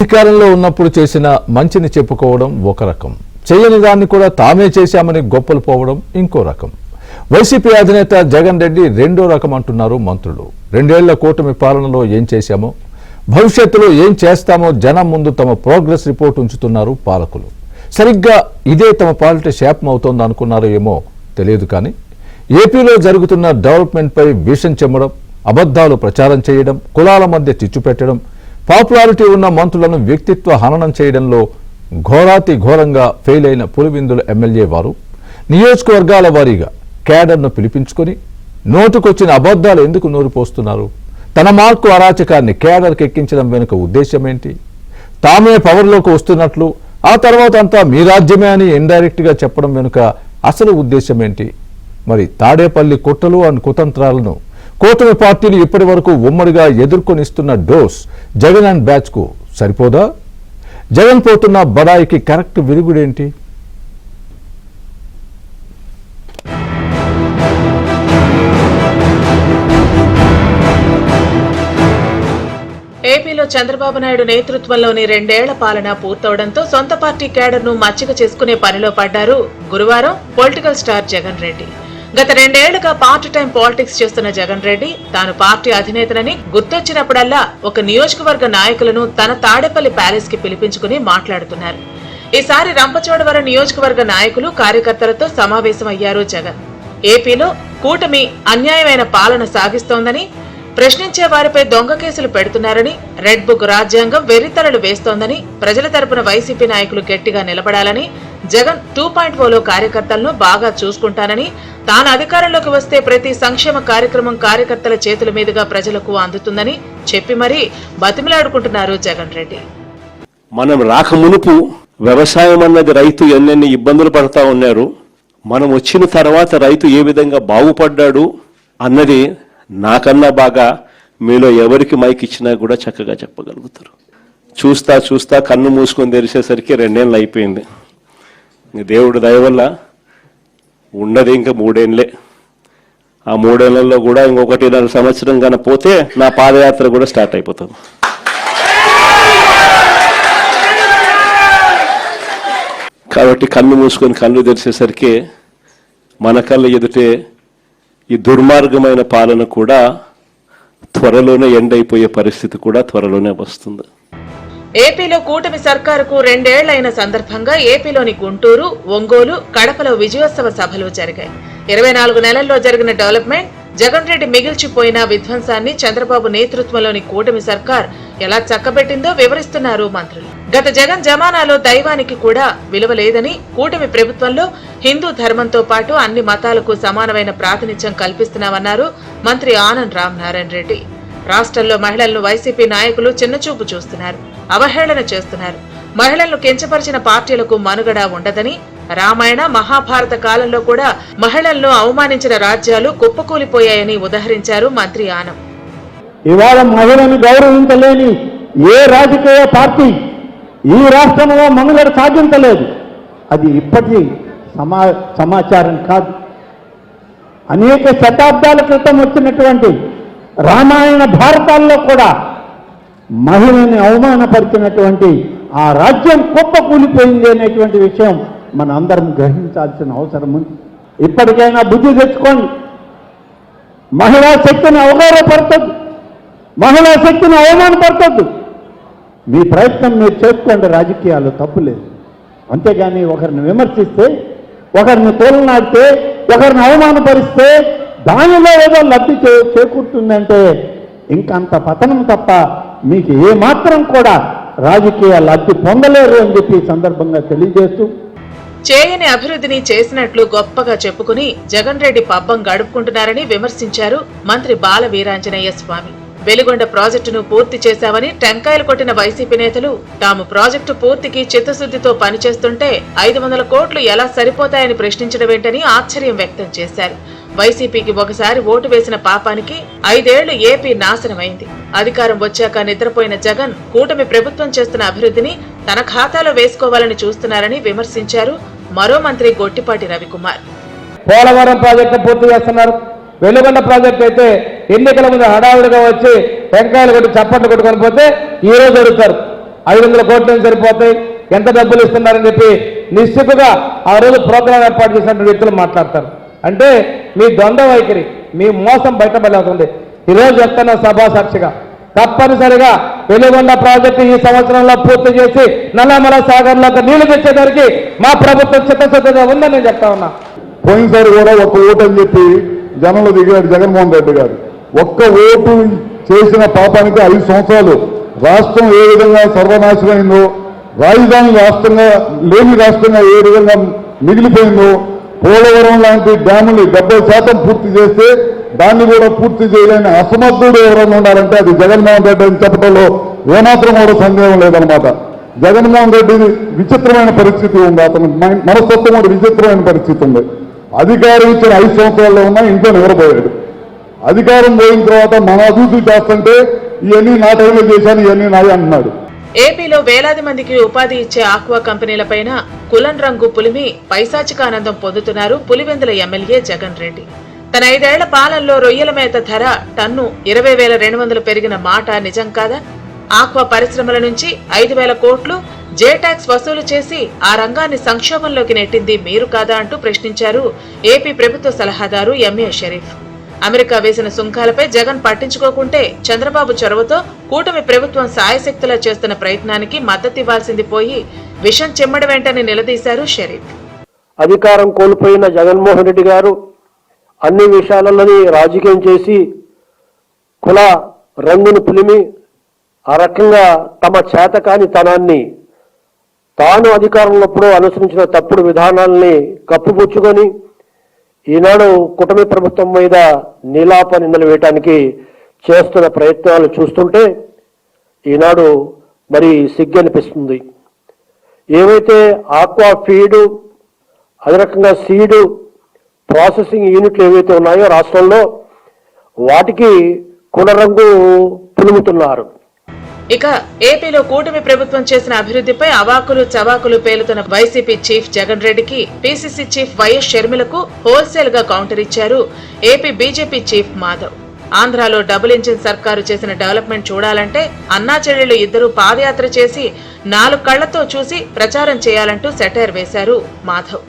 అధికారంలో ఉన్నప్పుడు చేసిన మంచిని చెప్పుకోవడం ఒక రకం, చేయని దాన్ని కూడా తామే చేశామని గొప్పలు పోవడం ఇంకో రకం. వైసీపీ అధినేత జగన్ రెడ్డి రెండో రకం అంటున్నారు మంత్రులు. 2 ఏళ్ల కూటమి పాలనలో ఏం చేశామో, భవిష్యత్తులో ఏం చేస్తామో జనం ముందు తమ ప్రోగ్రెస్ రిపోర్ట్ ఉంచుతున్నారు పాలకులు. సరిగ్గా ఇదే తమ పాలిటీ శాపం అవుతోంది అనుకున్నారో ఏమో తెలియదు, కానీ ఏపీలో జరుగుతున్న డెవలప్మెంట్పై విషం చెమ్మడం, అబద్ధాలు ప్రచారం చేయడం, కులాల మధ్య చిచ్చు పెట్టడం, పాపులారిటీ ఉన్న మంత్రులను వ్యక్తిత్వ హననం చేయడంలో ఘోరాతి ఘోరంగా ఫెయిల్ అయిన పులివెందుల ఎమ్మెల్యే వారు నియోజకవర్గాల వారీగా క్యాడర్ను పిలిపించుకొని నోటుకొచ్చిన అబద్ధాలు ఎందుకు నూరిపోస్తున్నారు? తన మార్కు అరాచకాన్ని క్యాడర్కి ఎక్కించడం వెనుక ఉద్దేశం ఏంటి? తామే పవర్లోకి వస్తున్నట్లు ఆ తర్వాత అంతా మీ రాజ్యమే అని ఇండైరెక్ట్గా చెప్పడం వెనుక అసలు ఉద్దేశం ఏంటి? మరి తాడేపల్లి కుట్రలు అండ్ కుతంత్రాలను కూటమి పార్టీలు ఇప్పటి వరకు ఉమ్మడిగా ఎదుర్కొనిస్తున్న డోస్ జగన్ అండ్ బ్యాచ్కు సరిపోదా? జగన్ పోతున్న బడాయికి కరెక్ట్ విరుగుడేంటి? ఏపీలో చంద్రబాబు నాయుడు నేతృత్వంలోని 2 ఏళ్ల పాలన పూర్తవడంతో సొంత పార్టీ క్యాడర్ను మచ్చిక చేసుకునే పనిలో పడ్డారు గురువారం పొలిటికల్ స్టార్ జగన్ రెడ్డి. గత 2 ఏళ్లుగా పార్ట్ టైం పాలిటిక్స్ చేస్తున్న జగన్ రెడ్డి తాను పార్టీ అధినేతనని గుర్తొచ్చినప్పుడల్లా ఒక నియోజకవర్గ నాయకులను తన తాడేపల్లి ప్యాలెస్ కి పిలిపించుకుని మాట్లాడుతున్నారు. ఈసారి రంపచోడవరం నియోజకవర్గ నాయకులు కార్యకర్తలతో సమావేశమయ్యారు జగన్. ఏపీలో కూటమి అన్యాయమైన పాలన సాగిస్తోందని, ప్రశ్నించే వారిపై దొంగ కేసులు పెడుతున్నారని, రెడ్ బుక్ రాజ్యాంగం వెర్రితలలు వేస్తోందని, ప్రజల తరపున వైసీపీ నాయకులు గట్టిగా నిలబడాలని, జగన్ 2.0లో కార్యకర్తలను బాగా చూసుకుంటానని, తాను అధికారంలోకి వస్తే ప్రతి సంక్షేమ కార్యక్రమం కార్యకర్తల చేతుల మీదుగా ప్రజలకు అందుతుందని చెప్పి మరీ బతిమిలాడుకుంటున్నారు జగన్ రెడ్డి. మనం రాకమునుపు వ్యవసాయం అన్నది రైతు ఎన్నెన్ని ఇబ్బందులు పడతా ఉన్నారు, మనం వచ్చిన తర్వాత రైతు ఏ విధంగా బాగుపడ్డాడు అన్నది నాకన్నా బాగా మీలో ఎవరికి మైక్ ఇచ్చినా కూడా చక్కగా చెప్పగలుగుతారు. చూస్తా చూస్తా కన్ను మూసుకొని తెరిచేసరికి 2 ఏళ్ళు అయిపోయింది. దేవుడు దయ వల్ల ఉండదు ఇంకా 3 ఏళ్ళే. ఆ 3 ఏళ్లలో కూడా ఇంకొకటిన్నర సంవత్సరం కన్నా పోతే నా పాదయాత్ర కూడా స్టార్ట్ అయిపోతుంది. కాబట్టి కన్ను మూసుకొని కన్ను తెరిచేసరికి మన కళ్ళ ఎదుటే ఈ దుర్మార్గమైన పాలన కూడా త్వరలోనే ఎండ్ అయిపోయే పరిస్థితి కూడా త్వరలోనే వస్తుంది. ఏపీలో కూటమి సర్కారుకు 2 ఏళ్లైన సందర్భంగా ఏపీలోని గుంటూరు, ఒంగోలు, కడపలో విజయోత్సవ సభలు జరిగాయి. 24 నెలల్లో జరిగిన డెవలప్మెంట్, జగన్ రెడ్డి మిగిల్చిపోయిన విధ్వంసాన్ని చంద్రబాబు నేతృత్వంలోని కూటమి సర్కార్ ఎలా చక్కబెట్టిందో వివరిస్తున్నారు మంత్రులు. గత జగన్ జమానాలో దైవానికి కూడా విలువ లేదని, కూటమి ప్రభుత్వంలో హిందూ ధర్మంతో పాటు అన్ని మతాలకు సమానమైన ప్రాతినిధ్యం కల్పిస్తున్నామన్నారు మంత్రి ఆనం రామనారాయణ రెడ్డి. రాష్ట్రంలో మహిళలను వైసీపీ నాయకులు చిన్నచూపు చూస్తున్నారు, అవహేళన చేస్తున్నారు. మహిళలను కించపరిచిన పార్టీలకు మనుగడ ఉండదని, రామాయణ మహాభారత కాలంలో కూడా మహిళలను అవమానించిన రాజ్యాలు కుప్పకూలిపోయాయని ఉదహరించారు మంత్రి ఆనం. ఇవాళ మహిళను గౌరవించలేని ఏ రాజకీయ పార్టీ ఈ రాష్ట్రంలో మనుగడ సాధించలేదు. అది ఇప్పటి సమాచారం కాదు. అనేక శతాబ్దాల క్రితం వచ్చినటువంటి రామాయణ భారతాల్లో కూడా మహిళని అవమానపరిచినటువంటి ఆ రాజ్యం కుప్పకూలిపోయింది అనేటువంటి విషయం మన అందరం గ్రహించాల్సిన అవసరం ఉంది. ఇప్పటికైనా బుద్ధి తెచ్చుకోండి. మహిళా శక్తిని అవగాహపరచద్దు, మహిళా శక్తిని అవమానపరచద్దు. మీ ప్రయత్నం మీరు చేసుకోండి, రాజకీయాలు తప్పులేదు. అంతేగాని ఒకరిని విమర్శిస్తే, ఒకరిని తోలనాడితే, ఒకరిని అవమానపరిస్తే దానిలో ఏదో లబ్ధి చేకూరుతుందంటే ఇంకంత పతనం తప్ప మీకు ఏమాత్రం కూడా రాజకీయ లబ్ధి పొందలేరు అని చెప్పి సందర్భంగా తెలియజేస్తూ, చేయని అభివృద్ధిని చేసినట్లు గొప్పగా చెప్పుకుని జగన్ రెడ్డి పబ్బం గడుపుకుంటున్నారని విమర్శించారు మంత్రి బాల వీరాంజనేయ స్వామి. వెలిగొండ ప్రాజెక్టును పూర్తి చేశామని టెంకాయలు కొట్టిన వైసీపీ నేతలు తాము ప్రాజెక్టు పూర్తికి చిత్తశుద్ధితో పనిచేస్తుంటే 500 కోట్లు ఎలా సరిపోతాయని ప్రశ్నించడమేంటని ఆశ్చర్యం వ్యక్తం చేశారు. వైసీపీకి ఒకసారి ఓటు వేసిన పాపానికి 5 ఏళ్లు ఏపీ నాశనమైంది. అధికారం వచ్చాక నిద్రపోయిన జగన్ కూటమి ప్రభుత్వం చేస్తున్న అభివృద్ధిని తన ఖాతాలో వేసుకోవాలని చూస్తున్నారని విమర్శించారు మరో మంత్రి గొట్టిపాటి రవికుమార్. పోలవరం ప్రాజెక్టు పూర్తి చేస్తున్నారు. వెలుగొండ ప్రాజెక్టు అయితే ఎన్నికల ముందు హడావుడిగా వచ్చి టెంకాయలు కొట్టి చప్పట్లు కొట్టుకొని పోతే ఈ రోజు అడుగుతారు 500 కోట్లు సరిపోతాయి, ఎంత డబ్బులు ఇస్తున్నారని చెప్పి నిశ్చితగా ఆ రోజు ప్రోగ్రాం ఏర్పాటు చేసినటువంటి వ్యక్తులు మాట్లాడతారు. అంటే మీ ద్వంద్వ వైఖరి, మీ మోసం బయటపడవుతుంది. ఈరోజు చెప్తున్న సభా సాక్షిగా తప్పనిసరిగా వెలుగొండ ప్రాజెక్టు ఈ సంవత్సరంలో పూర్తి చేసి నల్లమల సాగర్లోకి నీళ్లు తెచ్చేదానికి మా ప్రభుత్వం చిత్తశుద్ధిగా ఉందని నేను చెప్తా ఉన్నా. పోయినసారి కూడా ఒక్క ఓటు అని చెప్పి జనంలో దిగాడు జగన్మోహన్ రెడ్డి గారు. ఒక్క ఓటు చేసిన పాపానికి 5 సంవత్సరాలు రాష్ట్రం ఏ విధంగా సర్వనాశనమైందో, రాజధాని రాష్ట్రంగా లేని రాష్ట్రంగా ఏ విధంగా మిగిలిపోయిందో, పోలవరం లాంటి డ్యాముని 70% పూర్తి చేస్తే దాన్ని కూడా పూర్తి చేయలేని అసమర్థుడు ఎవరైనా ఉన్నారంటే అది జగన్మోహన్ రెడ్డి అని చెప్పడంలో ఏమాత్రం కూడా సందేహం లేదనమాట. జగన్మోహన్ రెడ్డి విచిత్రమైన పరిస్థితి ఉంది, అతని మనస్తత్వం కూడా విచిత్రమైన పరిస్థితి ఉంది. అధికారం ఇచ్చిన 5 సంవత్సరాల్లో ఉన్నా ఇంట్లో నిద్రపోయాడు. అధికారం పోయిన తర్వాత మన అభివృద్ధి చేస్తుంటే ఇవన్నీ నా టైంలో చేశాను, ఇవన్నీ నాది అంటున్నాడు. ఏపీలో వేలాది మందికి ఉపాధి ఇచ్చే ఆక్వా కంపెనీలపైన కులన్ రంగు పులిమి పైశాచిక ఆనందం పొందుతున్నారు పులివెందుల ఎమ్మెల్యే జగన్ రెడ్డి. తన 5 ఏళ్ల పాలనలో రొయ్యల మేత ధర టన్ను 20,200 పెరిగిన మాట నిజం కాదా? ఆక్వా పరిశ్రమల నుంచి 5,000 కోట్లు జే ట్యాక్స్ వసూలు చేసి ఆ రంగాన్ని సంక్షోభంలోకి నెట్టింది మీరు కాదా అంటూ ప్రశ్నించారు ఏపీ ప్రభుత్వ సలహాదారు ఎంఏ షరీఫ్. అమెరికా వేసిన సుంకాలపై జగన్ పట్టించుకోకుంటే చంద్రబాబు చొరవతో కూటమి ప్రభుత్వం సాయశక్తులా చేస్తున్న ప్రయత్నానికి మద్దతివ్వాల్సింది పోయి విషం చెమ్మడి వెంటనే నిలదీశారు షరీఫ్. అధికారం కోల్పోయిన జగన్మోహన్ రెడ్డి గారు అన్ని విషయాలలోని రాజకీయం చేసి కుల రంగును పులిమి ఆ రకంగా తమ చేతకాని తనాన్ని తాను అధికారంలోప్పుడు అనుసరించిన తప్పుడు విధానాల్ని కప్పుపుచ్చుకొని ఈనాడు కూటమి ప్రభుత్వం మీద నీలాప నిందలు వేయటానికి చేస్తున్న ప్రయత్నాలు చూస్తుంటే ఈనాడు మరి సిగ్గనిపిస్తుంది. ఏవైతే ఆక్వా ఫీడు అదే రకంగా సీడు ప్రాసెసింగ్ యూనిట్లు ఏవైతే ఉన్నాయో రాష్ట్రంలో వాటికి కులరంగు పులుముతున్నారు. ఇక ఏపీలో కూటమి ప్రభుత్వం చేసిన అభివృద్ధిపై అవాకులు చవాకులు పేలుతున్న వైసీపీ చీఫ్ జగన్ రెడ్డికి పీసీసీ చీఫ్ వైఎస్ షర్మిలకు హోల్సేల్ గా కౌంటర్ ఇచ్చారు ఏపీ బీజేపీ చీఫ్ మాధవ్. ఆంధ్రాలో డబుల్ ఇంజిన్ సర్కారు చేసిన డెవలప్మెంట్ చూడాలంటే అన్నా చెల్లెళ్లు ఇద్దరూ పాదయాత్ర చేసి 4 కళ్లతో చూసి ప్రచారం చేయాలంటూ సెటైర్ వేశారు మాధవ్.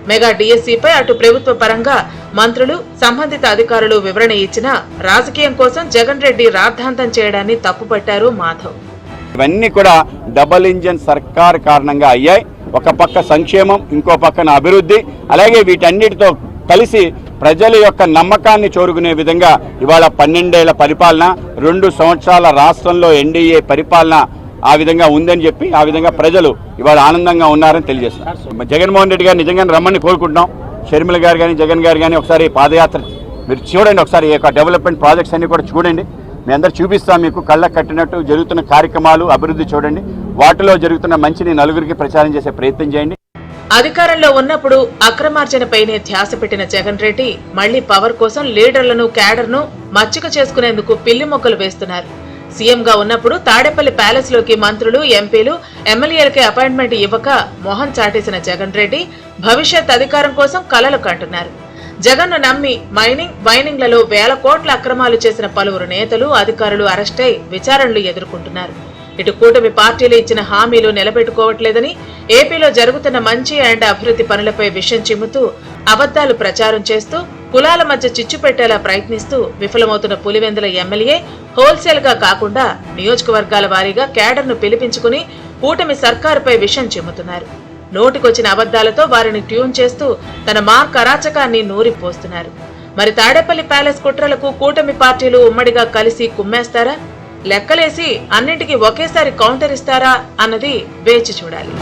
మెగా డిఎస్సీపై అటు ప్రభుత్వ పరంగా మంత్రులు సంబంధిత అధికారులు వివరణ ఇచ్చినా రాజకీయం కోసం జగన్ రెడ్డి రాద్ధాంతం చేయడాన్ని తప్పుపట్టారు మాధవ్. ఇవన్నీ కూడా డబుల్ ఇంజిన్ సర్కార్ కారణంగా అయ్యాయి. ఒక పక్క సంక్షేమం, ఇంకో పక్కన అభివృద్ధి, అలాగే వీటన్నిటితో కలిసి ప్రజల యొక్క నమ్మకాన్ని చూరుకునే విధంగా ఇవాళ 12 ఏళ్ల పరిపాలన, 2 సంవత్సరాల రాష్ట్రంలో ఎన్డీఏ పరిపాలన ఆ విధంగా ఉందని చెప్పి ఆ విధంగా ప్రజలు ఇవాళ ఆనందంగా ఉన్నారని తెలియజేస్తున్నారు. జగన్మోహన్ రెడ్డి గారు నిజంగానే రమ్మని కోరుకుంటున్నాం. షర్మిల గారు కానీ జగన్ గారు కానీ ఒకసారి పాదయాత్ర మీరు చూడండి, ఒకసారి ఈ యొక్క డెవలప్మెంట్ ప్రాజెక్ట్స్ అన్ని కూడా చూడండి. మీ అందరు చూపిస్తాం మీకు కళ్ళకు కట్టినట్టు జరుగుతున్న కార్యక్రమాలు, అభివృద్ధి చూడండి. వాటిలో జరుగుతున్న మంచిని నలుగురికి ప్రచారం చేసే ప్రయత్నం చేయండి. అధికారంలో ఉన్నప్పుడు అక్రమార్జనపైనే ధ్యాస పెట్టిన జగన్ రెడ్డి మళ్లీ పవర్ కోసం లీడర్లను క్యాడర్ను మచ్చిక చేసుకునేందుకు పిల్లి మొక్కలు వేస్తున్నారు. సీఎంగా ఉన్నప్పుడు తాడేపల్లి ప్యాలెస్ లోకి మంత్రులు, ఎంపీలు, ఎమ్మెల్యేలకి అపాయింట్మెంట్ ఇవ్వక మొహం చాటేసిన జగన్ రెడ్డి భవిష్యత్ అధికారం కోసం కలలు కంటున్నారు. జగన్ను నమ్మి మైనింగ్, వైనింగ్లలో 1000 కోట్ల అక్రమాలు చేసిన పలువురు నేతలు, అధికారులు అరెస్టై విచారణలు ఎదుర్కొంటున్నారు. ఇటు కూటమి పార్టీలు ఇచ్చిన హామీలు నిలబెట్టుకోవట్లేదని, ఏపీలో జరుగుతున్న మంచి అండ్ అభివృద్ధి పనులపై విషం చిమ్ముతూ అబద్దాలు ప్రచారం చేస్తూ కులాల మధ్య చిచ్చు పెట్టేలా ప్రయత్నిస్తూ విఫలమవుతున్న పులివెందుల ఎమ్మెల్యే హోల్సేల్ గా కాకుండా నియోజకవర్గాల వారీగా క్యాడర్ను పిలిపించుకుని కూటమి సర్కారుపై విషం చిమ్ముతున్నారు. నోటికొచ్చిన అబద్దాలతో వారిని ట్యూన్ చేస్తూ తన మార్క్ అరాచకాన్ని నూరిపోస్తున్నారు. మరి తాడేపల్లి ప్యాలెస్ కుట్రలకు కూటమి పార్టీలు ఉమ్మడిగా కలిసి కుమ్మేస్తారా, లెక్కలేసి అన్నింటికీ ఒకేసారి కౌంటర్ ఇస్తారా అన్నది వేచి చూడాలి.